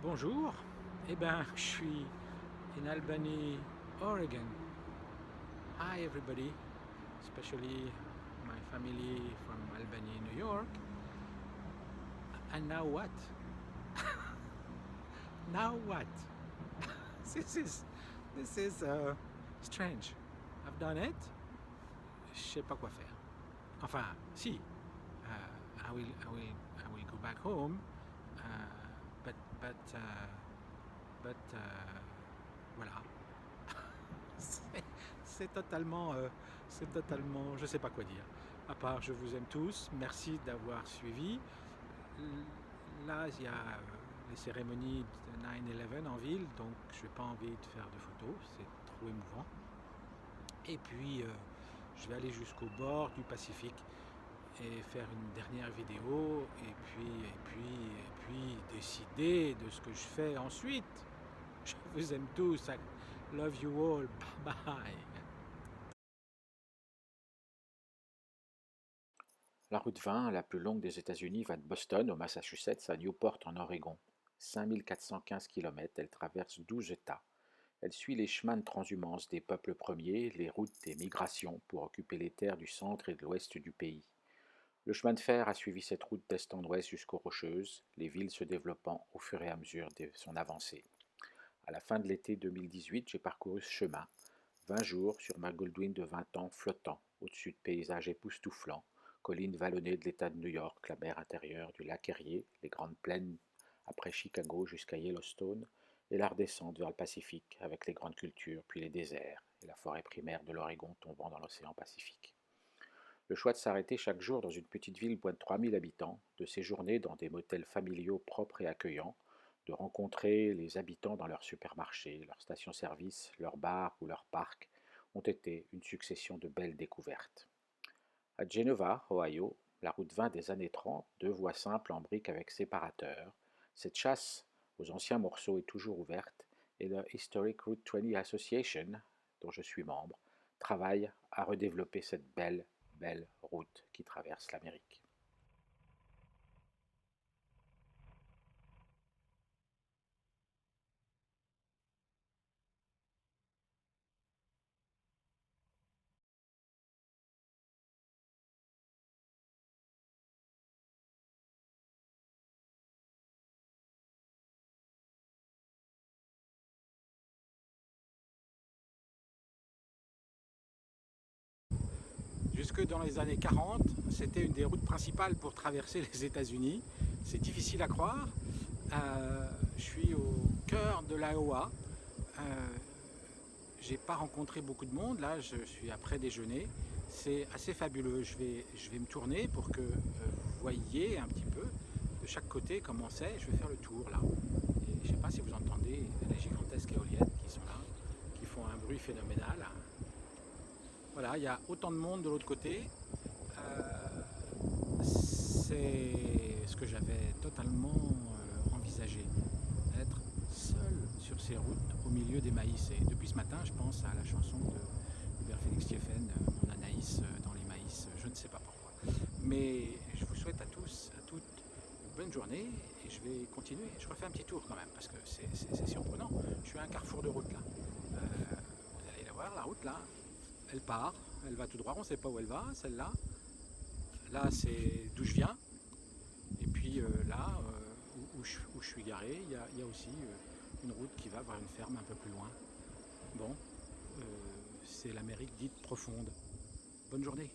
Bonjour, eh ben, je suis in Albany, Oregon. Hi everybody, especially my family from Albany, New York. And now what? Now what? This is this is strange. I've done it. Je sais pas quoi faire. Enfin, si. I will go back home. Uh, but but uh, but voilà. C'est totalement, je sais pas quoi dire. À part, je vous aime tous. Merci d'avoir suivi. Là, il y a les cérémonies de 9/11 en ville, donc je n'ai pas envie de faire de photos, c'est trop émouvant. Et puis, je vais aller jusqu'au bord du Pacifique et faire une dernière vidéo, et puis décider de ce que je fais ensuite. Je vous aime tous. I love you all. Bye bye. La route 20, la plus longue des États-Unis, va de Boston au Massachusetts à Newport en Oregon. 5415 km, elle traverse 12 États. Elle suit les chemins de transhumance des peuples premiers, les routes des migrations pour occuper les terres du centre et de l'ouest du pays. Le chemin de fer a suivi cette route d'est en ouest jusqu'aux Rocheuses, les villes se développant au fur et à mesure de son avancée. À la fin de l'été 2018, j'ai parcouru ce chemin, 20 jours sur ma Goldwyn de 20 ans flottant au-dessus de paysages époustouflants, collines vallonnées de l'État de New York, la mer intérieure du lac Erie, les grandes plaines après Chicago jusqu'à Yellowstone, et la redescente vers le Pacifique avec les grandes cultures, puis les déserts et la forêt primaire de l'Oregon tombant dans l'océan Pacifique. Le choix de s'arrêter chaque jour dans une petite ville moins de 3000 habitants, de séjourner dans des motels familiaux propres et accueillants, de rencontrer les habitants dans leurs supermarchés, leurs stations-service, leurs bars ou leurs parcs, ont été une succession de belles découvertes. À Geneva, Ohio, la route 20 des années 30, deux voies simples en briques avec séparateurs, cette chasse aux anciens morceaux est toujours ouverte et la Historic Route 20 Association, dont je suis membre, travaille à redévelopper cette belle route qui traverse l'Amérique. Jusque dans les années 40, c'était une des routes principales pour traverser les États-Unis. C'est difficile à croire. Je suis au cœur de l'Iowa. Euh, j'ai pas rencontré beaucoup de monde. Là, je suis après déjeuner. C'est assez fabuleux. Je vais me tourner pour que vous voyiez un petit peu de chaque côté comment c'est. Je vais faire le tour là. Et je ne sais pas si vous entendez les gigantesques éoliennes qui sont là, qui font un bruit phénoménal. Voilà, il y a autant de monde de l'autre côté. C'est ce que j'avais totalement envisagé, être seul sur ces routes au milieu des maïs. Et depuis ce matin, je pense à la chanson de Hubert Félix Thieffen, Mon Anaïs dans les maïs, je ne sais pas pourquoi. Mais je vous souhaite à tous, à toutes, une bonne journée et je vais continuer. Je refais un petit tour quand même parce que c'est surprenant. Je suis à un carrefour de route là. Vous allez la voir, la route là, elle part, elle va tout droit, on ne sait pas où elle va, celle-là. Là, c'est d'où je viens. Et puis là, où je suis garé, il y a aussi une route qui va vers une ferme un peu plus loin. Bon, euh, c'est l'Amérique dite profonde. Bonne journée.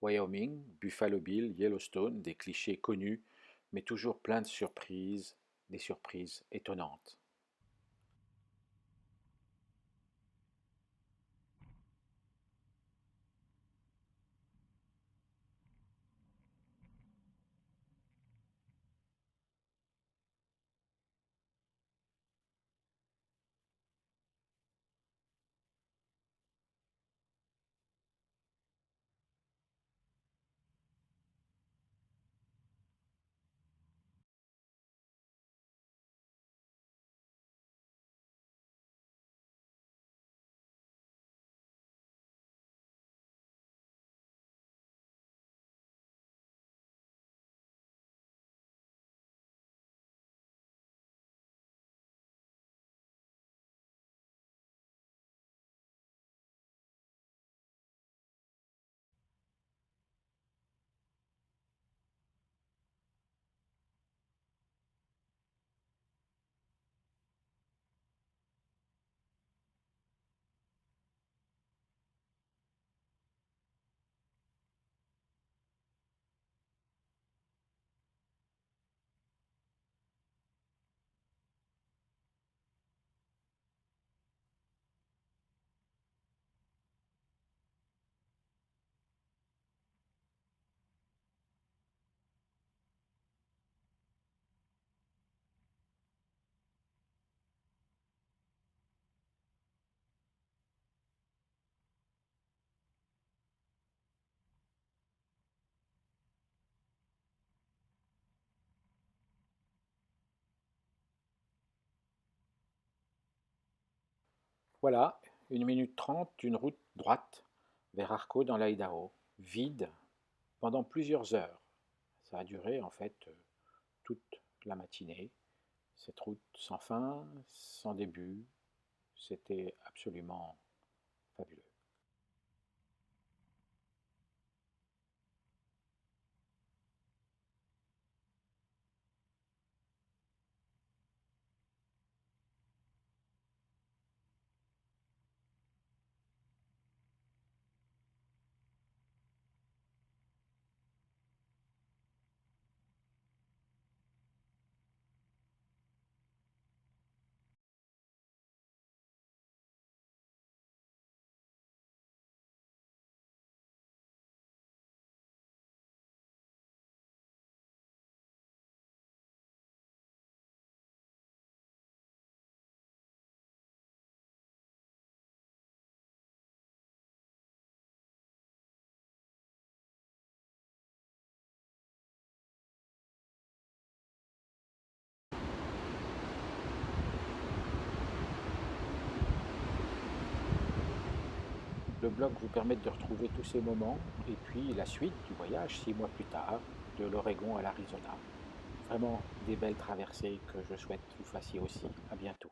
Wyoming, Buffalo Bill, Yellowstone, des clichés connus, mais toujours pleins de surprises, des surprises étonnantes. Voilà, 1 minute 30 d'une route droite vers Arco dans l'Idaho, vide pendant plusieurs heures. Ça a duré en fait toute la matinée. Cette route sans fin, sans début, c'était absolument fabuleux. Le blog vous permet de retrouver tous ces moments et puis la suite du voyage 6 mois plus tard, de l'Oregon à l'Arizona. Vraiment des belles traversées que je souhaite que vous fassiez aussi. À bientôt.